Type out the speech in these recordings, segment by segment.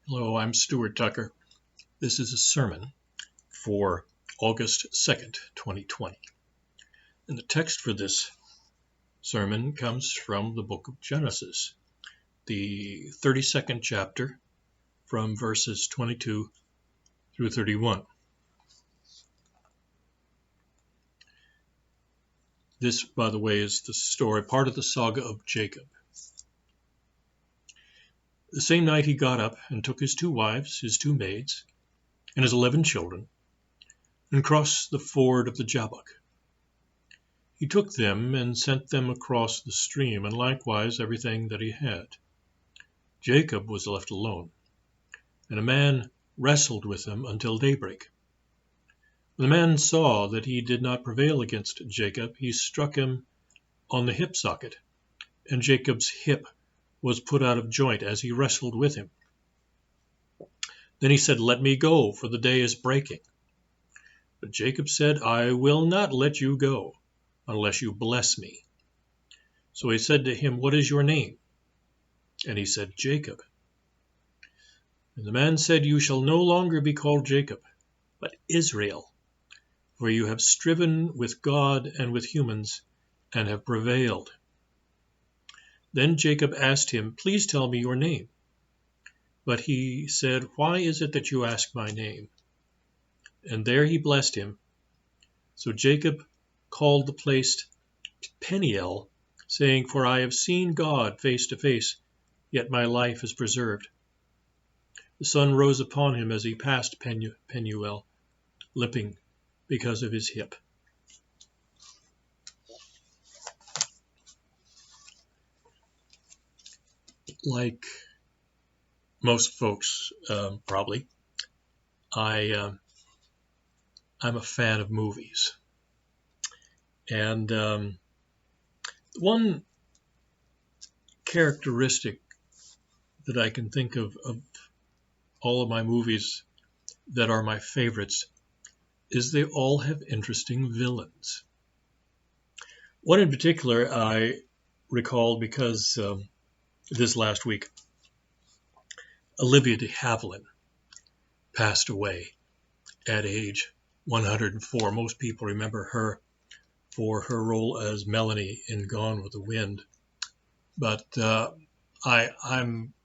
Hello, I'm Stuart Tucker. This is a sermon for August 2nd, 2020. And the text for this sermon comes from the book of Genesis, the 32nd chapter, from verses 22 through 31. This, by the way, is the story, part of the saga of Jacob. The same night he got up and took his 2 wives, his 2 maids, and his 11 children, and crossed the ford of the Jabbok. He took them and sent them across the stream, and likewise everything that he had. Jacob was left alone, and a man wrestled with him until daybreak. When the man saw that he did not prevail against Jacob, he struck him on the hip socket, and Jacob's hip was put out of joint as he wrestled with him. Then he said, "Let me go, for the day is breaking." But Jacob said, "I will not let you go, unless you bless me." So he said to him, "What is your name?" And he said, "Jacob." And the man said, "You shall no longer be called Jacob, but Israel, for you have striven with God and with humans, and have prevailed." Then Jacob asked him, "Please tell me your name." But he said, "Why is it that you ask my name?" And there he blessed him. So Jacob called the place Peniel, saying, "For I have seen God face to face, yet my life is preserved." The sun rose upon him as he passed Penuel, limping because of his hip. Like most folks, probably, I'm a fan of movies. And one characteristic that I can think of all of my movies that are my favorites is they all have interesting villains. One in particular I recalled because this last week, Olivia de Havilland passed away at age 104. Most people remember her for her role as Melanie in Gone with the Wind. But I'm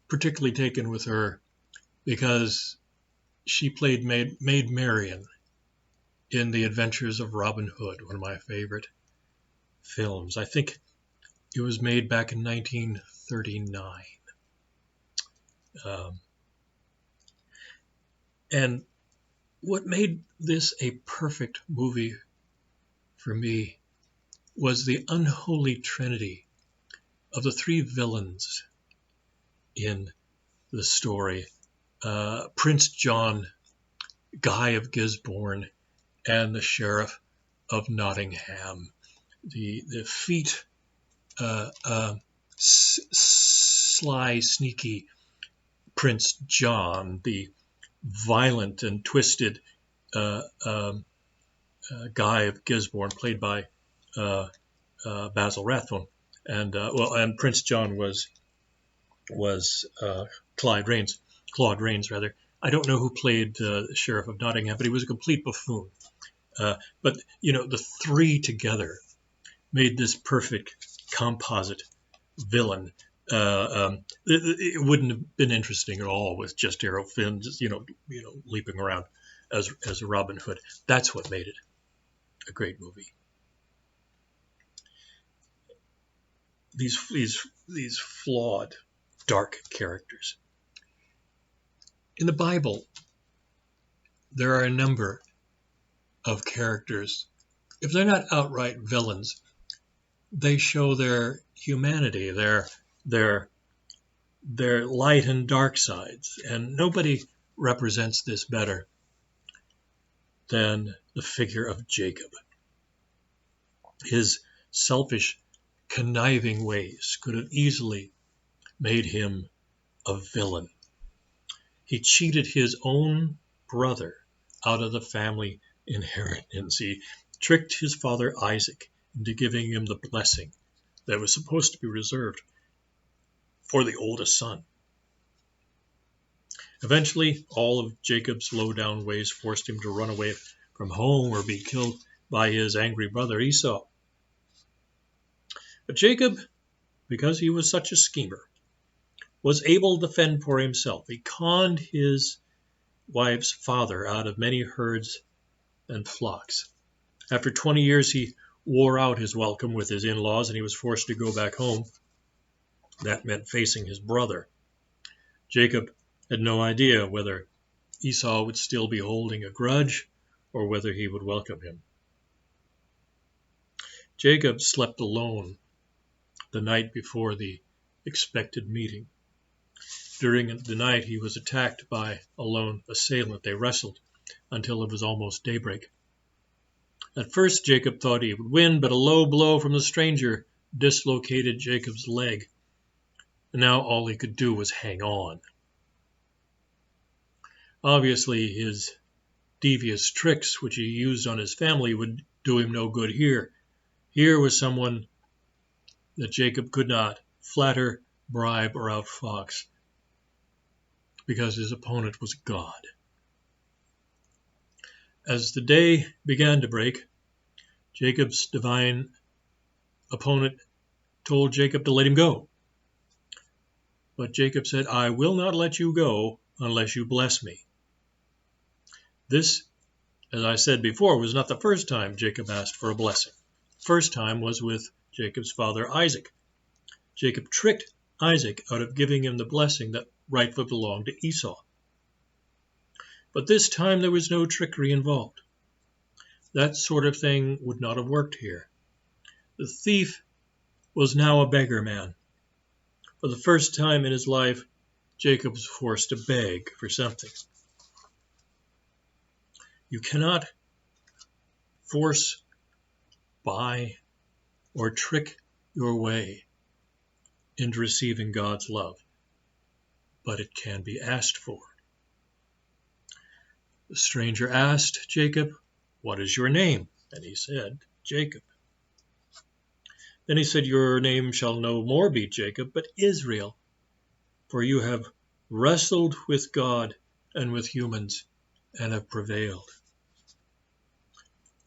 particularly taken with her because she played Maid Marian in The Adventures of Robin Hood, one of my favorite films. I think it was made back in 1939. And what made this a perfect movie for me was the unholy trinity of the 3 villains in the story. Prince John, Guy of Gisborne, and the Sheriff of Nottingham. The effete, sly, sneaky Prince John, the violent and twisted Guy of Gisborne, played by Basil Rathbone, and Prince John was Claude Rains. I don't know who played Sheriff of Nottingham, but he was a complete buffoon. But the 3 together made this perfect composite villain. It wouldn't have been interesting at all with just Errol Flynn, just leaping around as a Robin Hood. That's what made it a great movie. These flawed, dark characters. In the Bible, there are a number of characters. If they're not outright villains, they show their humanity, their light and dark sides, and nobody represents this better than the figure of Jacob. His selfish, conniving ways could have easily made him a villain. He cheated his own brother out of the family inheritance. He tricked his father Isaac into giving him the blessing that was supposed to be reserved for the oldest son. Eventually, all of Jacob's low-down ways forced him to run away from home or be killed by his angry brother Esau. But Jacob, because he was such a schemer, was able to fend for himself. He conned his wife's father out of many herds and flocks. After 20 years, he wore out his welcome with his in-laws, and he was forced to go back home. That meant facing his brother. Jacob had no idea whether Esau would still be holding a grudge or whether he would welcome him. Jacob slept alone the night before the expected meeting. During the night, he was attacked by a lone assailant. They wrestled until it was almost daybreak. At first, Jacob thought he would win, but a low blow from the stranger dislocated Jacob's leg. And now all he could do was hang on. Obviously, his devious tricks, which he used on his family, would do him no good here. Here was someone that Jacob could not flatter, bribe, or outfox, because his opponent was God. As the day began to break, Jacob's divine opponent told Jacob to let him go. But Jacob said, "I will not let you go unless you bless me." This, as I said before, was not the first time Jacob asked for a blessing. First time was with Jacob's father Isaac. Jacob tricked Isaac out of giving him the blessing that rightfully belonged to Esau. But this time there was no trickery involved. That sort of thing would not have worked here. The thief was now a beggar man. For the first time in his life, Jacob was forced to beg for something. You cannot force, buy, or trick your way into receiving God's love, but it can be asked for. The stranger asked Jacob, "What is your name?" And he said, "Jacob." Then he said, "Your name shall no more be Jacob, but Israel, for you have wrestled with God and with humans and have prevailed."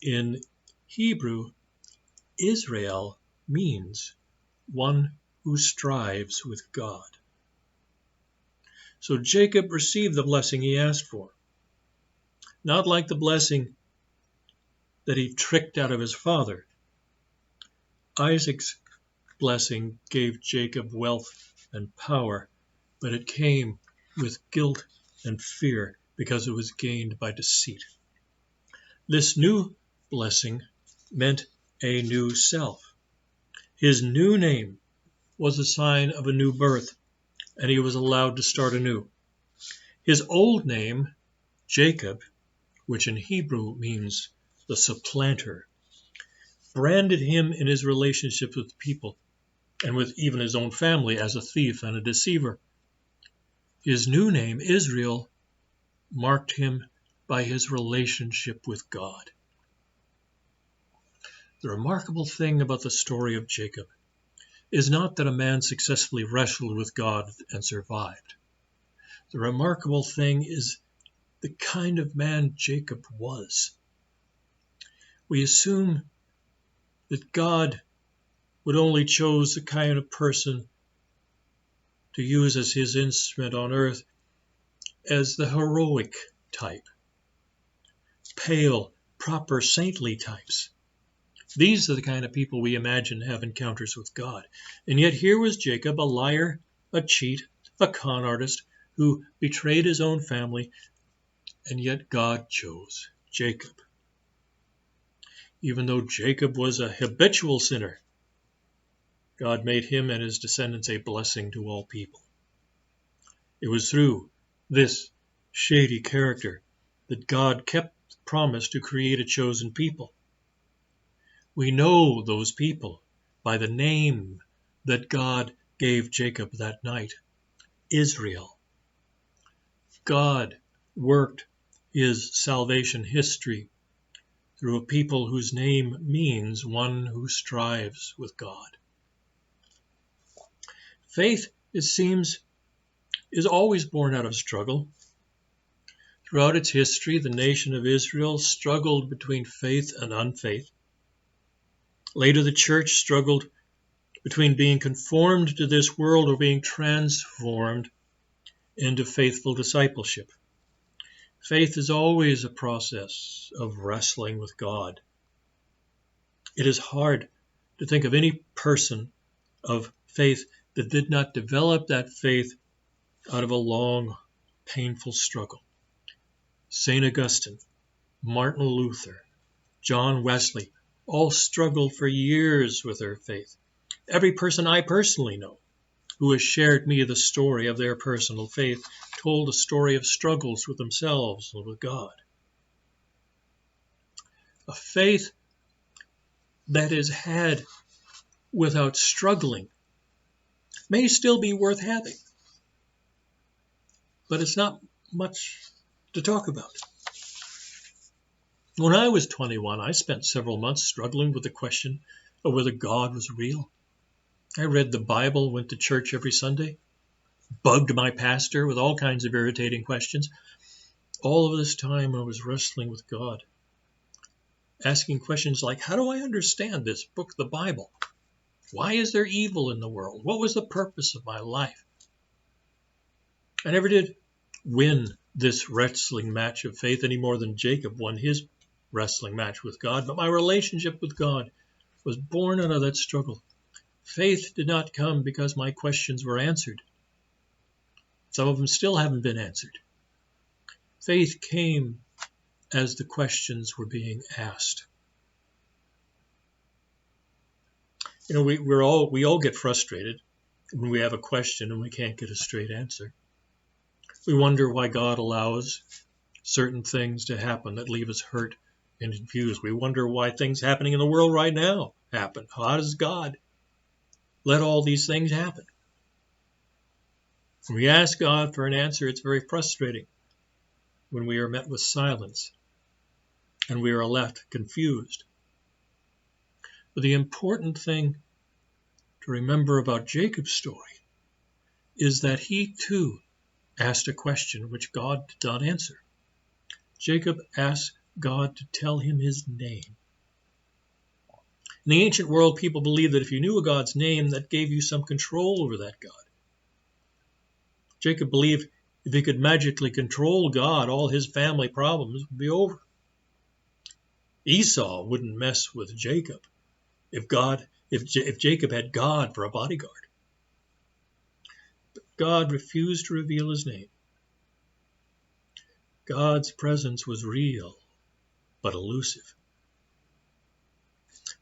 In Hebrew, Israel means one who strives with God. So Jacob received the blessing he asked for. Not like the blessing that he tricked out of his father. Isaac's blessing gave Jacob wealth and power, but it came with guilt and fear because it was gained by deceit. This new blessing meant a new self. His new name was a sign of a new birth, and he was allowed to start anew. His old name, Jacob, which in Hebrew means the supplanter, branded him in his relationships with people and with even his own family as a thief and a deceiver. His new name, Israel, marked him by his relationship with God. The remarkable thing about the story of Jacob is not that a man successfully wrestled with God and survived. The remarkable thing is the kind of man Jacob was. We assume that God would only choose the kind of person to use as his instrument on earth as the heroic type, pale, proper, saintly types. These are the kind of people we imagine have encounters with God. And yet here was Jacob, a liar, a cheat, a con artist, who betrayed his own family, and yet God chose Jacob. Even though Jacob was a habitual sinner, God made him and his descendants a blessing to all people. It was through this shady character that God kept the promise to create a chosen people. We know those people by the name that God gave Jacob that night, Israel. God worked his salvation history through a people whose name means one who strives with God. Faith, it seems, is always born out of struggle. Throughout its history, the nation of Israel struggled between faith and unfaith. Later, the church struggled between being conformed to this world or being transformed into faithful discipleship. Faith is always a process of wrestling with God. It is hard to think of any person of faith that did not develop that faith out of a long, painful struggle. St. Augustine, Martin Luther, John Wesley all struggled for years with their faith. Every person I personally know who has shared me the story of their personal faith told a story of struggles with themselves and with God. A faith that is had without struggling may still be worth having, but it's not much to talk about. When I was 21, I spent several months struggling with the question of whether God was real. I read the Bible, went to church every Sunday, bugged my pastor with all kinds of irritating questions. All of this time I was wrestling with God, asking questions like, how do I understand this book, the Bible? Why is there evil in the world? What was the purpose of my life? I never did win this wrestling match of faith any more than Jacob won his wrestling match with God, but my relationship with God was born out of that struggle. Faith did not come because my questions were answered. Some of them still haven't been answered. Faith came as the questions were being asked. You know, we all get frustrated when we have a question and we can't get a straight answer. We wonder why God allows certain things to happen that leave us hurt and confused. We wonder why things happening in the world right now happen. How does God let all these things happen? When we ask God for an answer, it's very frustrating when we are met with silence and we are left confused. But the important thing to remember about Jacob's story is that he too asked a question which God did not answer. Jacob asked God to tell him his name. In the ancient world, people believed that if you knew a God's name, that gave you some control over that God. Jacob believed if he could magically control God, all his family problems would be over. Esau wouldn't mess with Jacob if Jacob had God for a bodyguard. But God refused to reveal his name. God's presence was real, but elusive.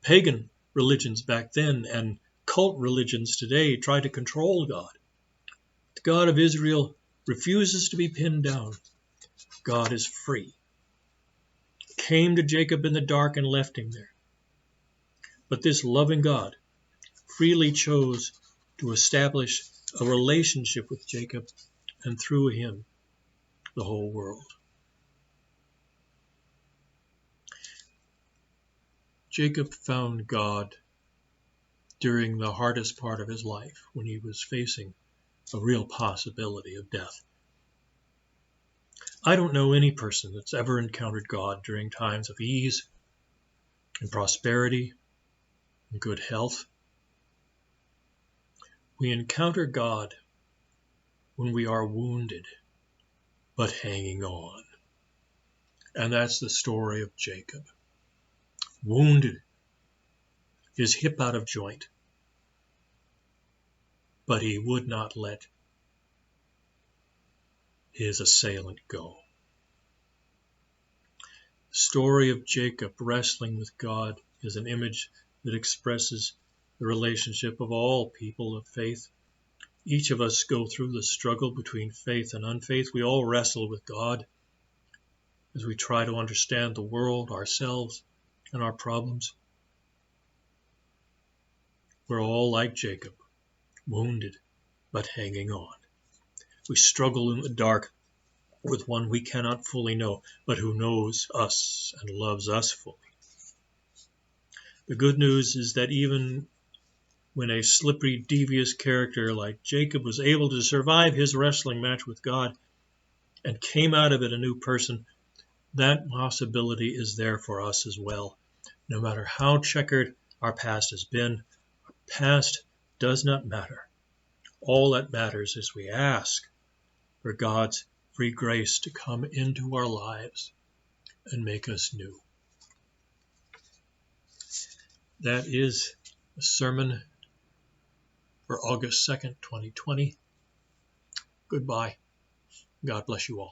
Pagan religions back then and cult religions today try to control God. The God of Israel refuses to be pinned down. God is free. Came to Jacob in the dark and left him there. But this loving God freely chose to establish a relationship with Jacob, and through him, the whole world. Jacob found God during the hardest part of his life, when he was facing a real possibility of death. I don't know any person that's ever encountered God during times of ease and prosperity and good health. We encounter God when we are wounded, but hanging on. And that's the story of Jacob. Wounded, his hip out of joint, but he would not let his assailant go. The story of Jacob wrestling with God is an image that expresses the relationship of all people of faith. Each of us go through the struggle between faith and unfaith. We all wrestle with God as we try to understand the world, ourselves, and our problems. We're all like Jacob, wounded but hanging on. We struggle in the dark with one we cannot fully know, but who knows us and loves us fully. The good news is that even when a slippery, devious character like Jacob was able to survive his wrestling match with God, and came out of it a new person, that possibility is there for us as well. No matter how checkered our past has been, our past does not matter. All that matters is we ask for God's free grace to come into our lives and make us new. That is a sermon for August 2nd, 2020. Goodbye. God bless you all.